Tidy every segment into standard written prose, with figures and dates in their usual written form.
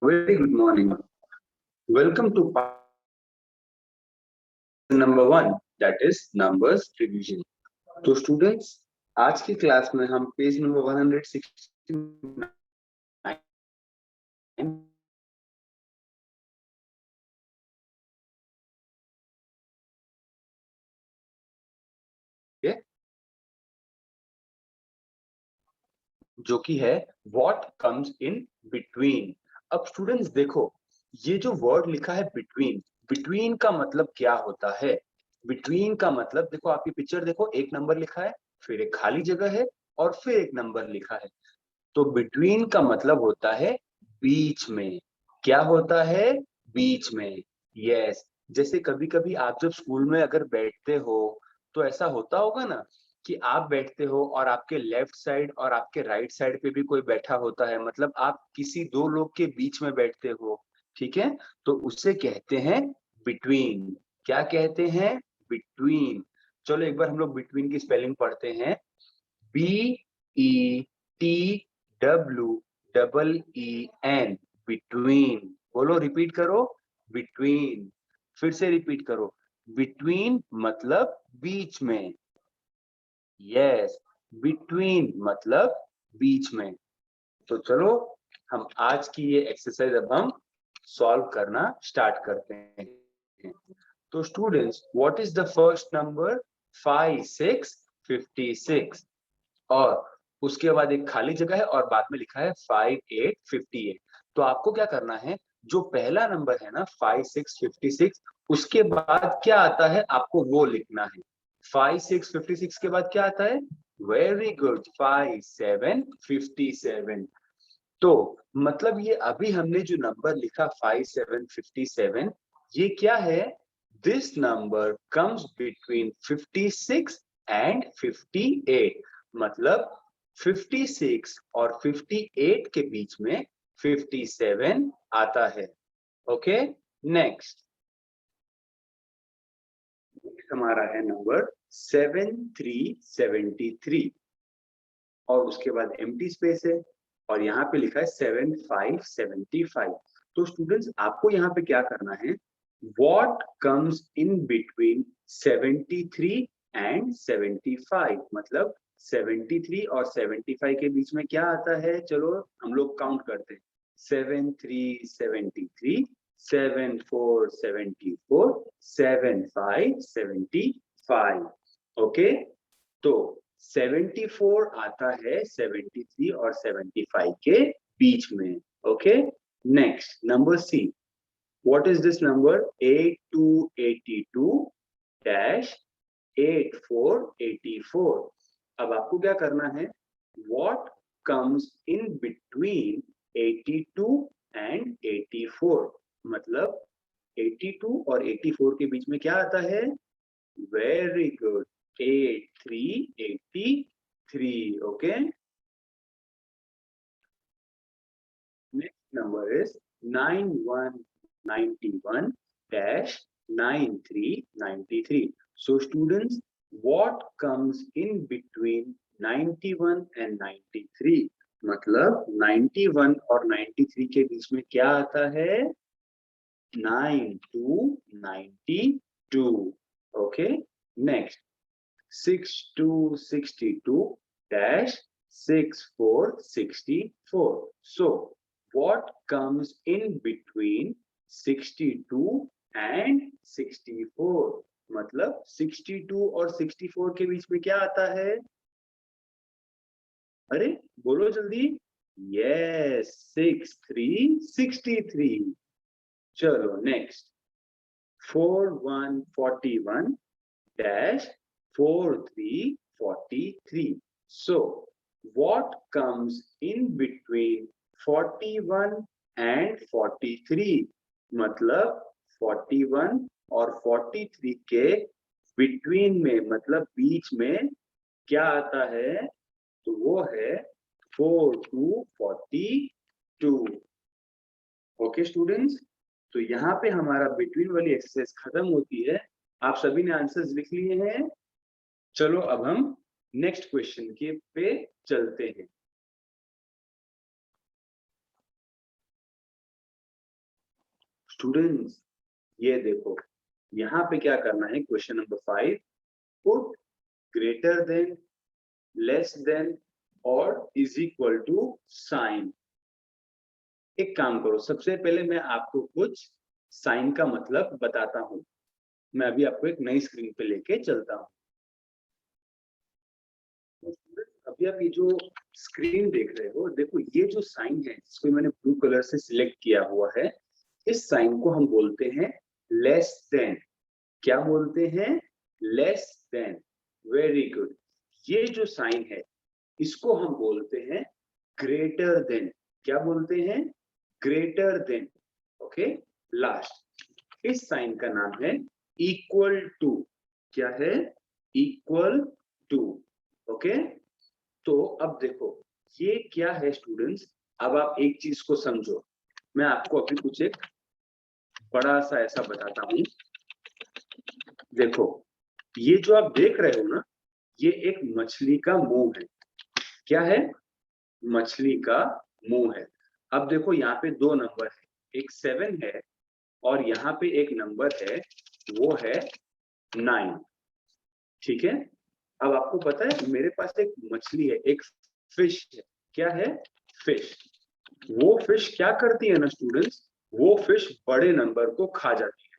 Very good morning. Welcome to part number 1, that is numbers revision. तो students, आज की class में हम पेज नंबर 169 जो कि है व्हाट कम्स इन बिटवीन। अब स्टूडेंट्स देखो, ये जो वर्ड लिखा है बिटवीन, बिटवीन का मतलब क्या होता है? बिटवीन का मतलब देखो, आपकी पिक्चर देखो, एक नंबर लिखा है, फिर एक खाली जगह है और फिर एक नंबर लिखा है। तो बिटवीन का मतलब होता है बीच में। क्या होता है? बीच में। यस। जैसे कभी कभी आप जब स्कूल में अगर बैठते हो तो ऐसा होता होगा ना कि आप बैठते हो और आपके लेफ्ट साइड और आपके राइट साइड पे भी कोई बैठा होता है, मतलब आप किसी दो लोग के बीच में बैठते हो। ठीक है, तो उससे कहते हैं बिटवीन। क्या कहते हैं? बिटवीन। चलो एक बार हम लोग बिटवीन की स्पेलिंग पढ़ते हैं। BETWEEN, between. बोलो, रिपीट करो, बिटवीन। फिर से रिपीट करो, बिटवीन मतलब बीच में। यस, बिटवीन मतलब बीच में। तो चलो हम आज की ये एक्सरसाइज अब हम सॉल्व करना स्टार्ट करते हैं। तो students, what is the first number? 5 6 56। और उसके बाद एक खाली जगह है और बाद में लिखा है 5858। तो आपको क्या करना है, जो पहला नंबर है ना 5656, उसके बाद क्या आता है आपको वो लिखना है। 5656 के बाद क्या आता है? Very good, 5757। तो मतलब ये अभी हमने जो नंबर लिखा 5757, ये क्या है? This number comes between 56 and 58। मतलब 56 और 58 के बीच में 57 आता है। ओके, नेक्स्ट हमारा है नंबर 7373 और उसके बाद एम्प्टी स्पेस है और यहाँ पे लिखा है 7575। तो स्टूडेंट्स, आपको यहाँ पे क्या करना है? What comes in between 73 and 75, मतलब 73 और 75 के बीच में क्या आता है? चलो हम लोग काउंट करते हैं। 7373, 7474, 7575। ओके, तो 74 आता है 73 और 75 के बीच में। Okay, next number C. What is this number? 8282 dash 8484। अब आपको क्या करना है? What comes in between 82 and 84, मतलब 82 और 84 के बीच में क्या आता है? Very good, 8383। okay, next number is 9191 dash 9393. So students, what comes in between 91 and 93? मतलब 91 और 93 के बीच में क्या आता है? 9292। okay, next 6262 dash 6464. So what comes in between 62 and 64? मतलब 62 और 64 के बीच में क्या आता है? अरे बोलो जल्दी। यस, 6363। चलो next 4141 dash 4343. So what comes in between 41 and 43? मतलब 41 और 43 के बिटवीन में, मतलब बीच में क्या आता है? तो वो है 4242। ओके स्टूडेंट्स, तो यहाँ पे हमारा बिटवीन वाली एक्सरसाइज खत्म होती है। आप सभी ने आंसर्स लिख लिए हैं? चलो अब हम नेक्स्ट क्वेश्चन के पे चलते हैं। स्टूडेंट्स ये देखो, यहाँ पे क्या करना है, question number 5, put greater than, less than और इज इक्वल टू साइन। एक काम करो, सबसे पहले मैं आपको कुछ साइन का मतलब बताता हूं। मैं अभी आपको एक नई स्क्रीन पे लेके चलता हूं। अभी आप ये जो स्क्रीन देख रहे हो, देखो ये जो साइन है जिसको मैंने ब्लू कलर से सिलेक्ट किया हुआ है, इस साइन को हम बोलते हैं लेस देन। क्या बोलते हैं? Less than. Very good. ये जो साइन है इसको हम बोलते हैं ग्रेटर देन। क्या बोलते हैं? Greater than. ओके। लास्ट, इस साइन का नाम है इक्वल टू। क्या है? Equal to. ओके। तो अब देखो ये क्या है स्टूडेंट्स, अब आप एक चीज को समझो। मैं आपको अभी कुछ एक बड़ा सा ऐसा बताता हूं। देखो ये जो आप देख रहे हो ना, ये एक मछली का मुंह है। क्या है? मछली का मुंह है। अब देखो यहाँ पे दो नंबर है, एक 7 है और यहाँ पे एक नंबर है वो है 9। ठीक है। अब आपको पता है मेरे पास एक मछली है, एक फिश है। क्या है? फिश। वो फिश क्या करती है ना स्टूडेंट्स, वो फिश बड़े नंबर को खा जाती है।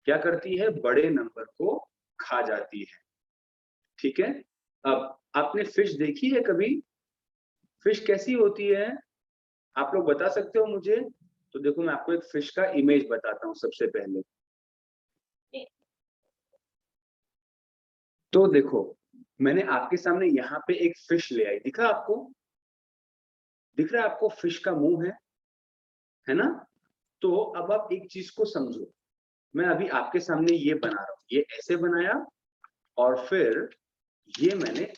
क्या करती है? बड़े नंबर को खा जाती है। ठीक है। अब आपने फिश देखी है कभी? फिश कैसी होती है, आप लोग बता सकते हो मुझे? तो देखो मैं आपको एक फिश का इमेज बताता हूँ सबसे पहले। तो देखो मैंने आपके सामने यहाँ पे एक फिश ले आई, दिखा आपको? दिख रहा है आपको? फिश का मुंह है ना? तो अब आप एक चीज को समझो, मैं अभी आपके सामने ये बना रहा हूं, ये ऐसे बनाया और फिर ये मैंने,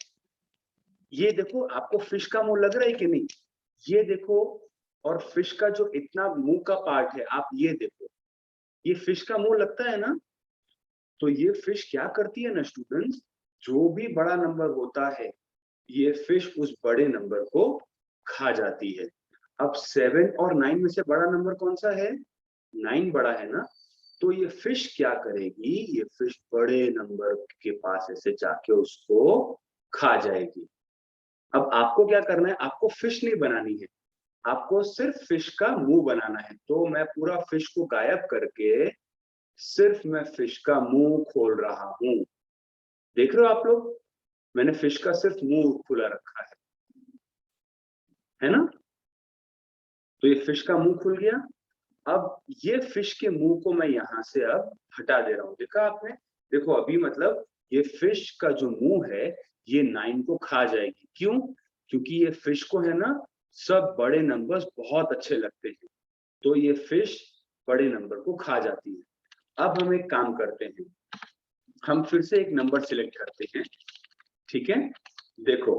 ये देखो आपको फिश का मुंह लग रहा है कि नहीं? ये देखो, और फिश का जो इतना मुंह का पार्ट है आप ये देखो, ये फिश का मुंह लगता है ना? तो ये फिश क्या करती है ना स्टूडेंट्स, जो भी बड़ा नंबर होता है ये फिश उस बड़े नंबर को खा जाती है। अब 7 और 9 में से बड़ा नंबर कौन सा है? 9 बड़ा है ना? तो ये फिश क्या करेगी, ये फिश बड़े नंबर के पास ऐसे जाके उसको खा जाएगी। अब आपको क्या करना है, आपको फिश नहीं बनानी है, आपको सिर्फ फिश का मुंह बनाना है। तो मैं पूरा फिश को गायब करके सिर्फ मैं फिश का मुंह खोल रहा हूं। देख रहे हो आप लोग? मैंने फिश का सिर्फ मुंह खुला रखा है ना? तो ये फिश का मुंह खुल गया। अब ये फिश के मुंह को मैं यहां से अब हटा दे रहा हूं। देखा आपने? देखो अभी मतलब ये फिश का जो मुंह है ये 9 को खा जाएगी। क्यों? क्योंकि ये फिश को है ना सब बड़े नंबर्स बहुत अच्छे लगते हैं, तो ये फिश बड़े नंबर को खा जाती है। अब हम एक काम करते हैं, हम फिर से एक नंबर सिलेक्ट करते हैं। ठीक है। देखो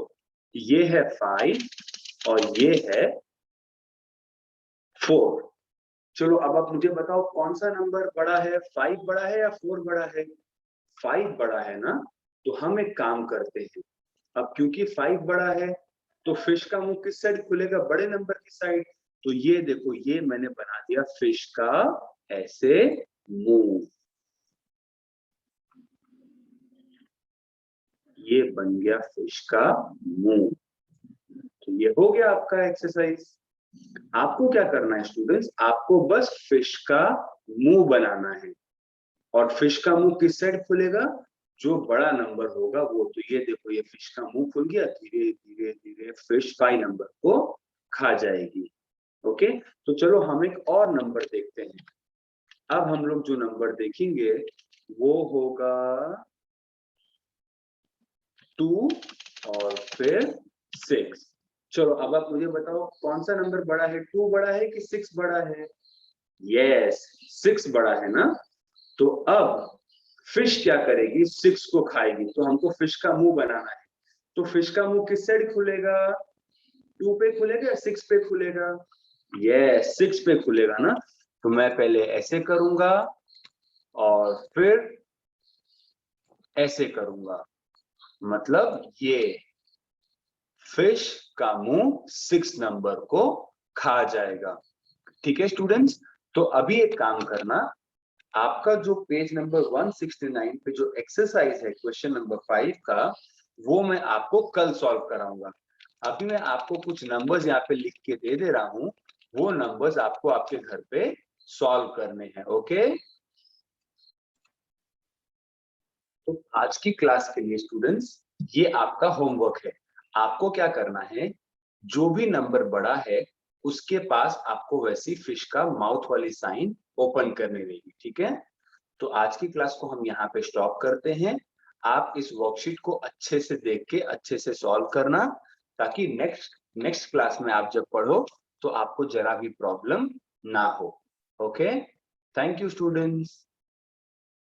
ये है 5 और ये है 4। चलो अब आप मुझे बताओ कौन सा नंबर बड़ा है, 5 बड़ा है या 4 बड़ा है? 5 बड़ा है ना? तो हम एक काम करते हैं, अब क्योंकि 5 बड़ा है तो फिश का मुंह किस साइड खुलेगा? बड़े नंबर की साइड। तो ये देखो ये मैंने बना दिया फिश का ऐसे मुंह, ये बन गया फिश का मुंह। तो ये हो गया आपका एक्सरसाइज। आपको क्या करना है स्टूडेंट्स, आपको बस फिश का मुंह बनाना है। और फिश का मुंह किस साइड खुलेगा? जो बड़ा नंबर होगा वो। तो ये देखो ये फिश का मुंह खुल गया, धीरे धीरे धीरे फिश 5 नंबर को खा जाएगी। ओके। तो चलो हम एक और नंबर देखते हैं। अब हम लोग जो नंबर देखेंगे वो होगा 2 और फिर 6। चलो अब आप मुझे बताओ कौन सा नंबर बड़ा है, 2 बड़ा है कि 6 बड़ा है? यस, 6 बड़ा है ना? तो अब फिश क्या करेगी? 6 को खाएगी। तो हमको फिश का मुंह बनाना है। तो फिश का मुंह किस साइड खुलेगा? 2 पे खुलेगा या 6 पे खुलेगा? यस, 6 पे खुलेगा ना? तो मैं पहले ऐसे करूंगा और फिर ऐसे करूंगा, मतलब ये फिश का मुंह 6 नंबर को खा जाएगा। ठीक है स्टूडेंट्स? तो अभी एक काम करना, आपका जो पेज नंबर 169 पे जो एक्सरसाइज है क्वेश्चन नंबर 5 का, वो मैं आपको कल सॉल्व कराऊंगा। अभी मैं आपको कुछ नंबर्स यहाँ पे लिख के दे रहा हूँ, वो नंबर्स आपको आपके घर पे सॉल्व करने हैं। ओके, तो आज की क्लास के लिए स्टूडेंट्स ये आपका होमवर्क है। आपको क्या करना है, जो भी नंबर बड़ा है उसके पास आपको वैसी फिश का माउथ वाली साइन ओपन करने देगी, ठीक है। तो आज की क्लास को हम यहाँ पे स्टॉप करते हैं। आप इस वर्कशीट को अच्छे से देख के अच्छे से सॉल्व करना, ताकि नेक्स्ट क्लास में आप जब पढ़ो तो आपको जरा भी प्रॉब्लम ना हो। Okay, thank you students.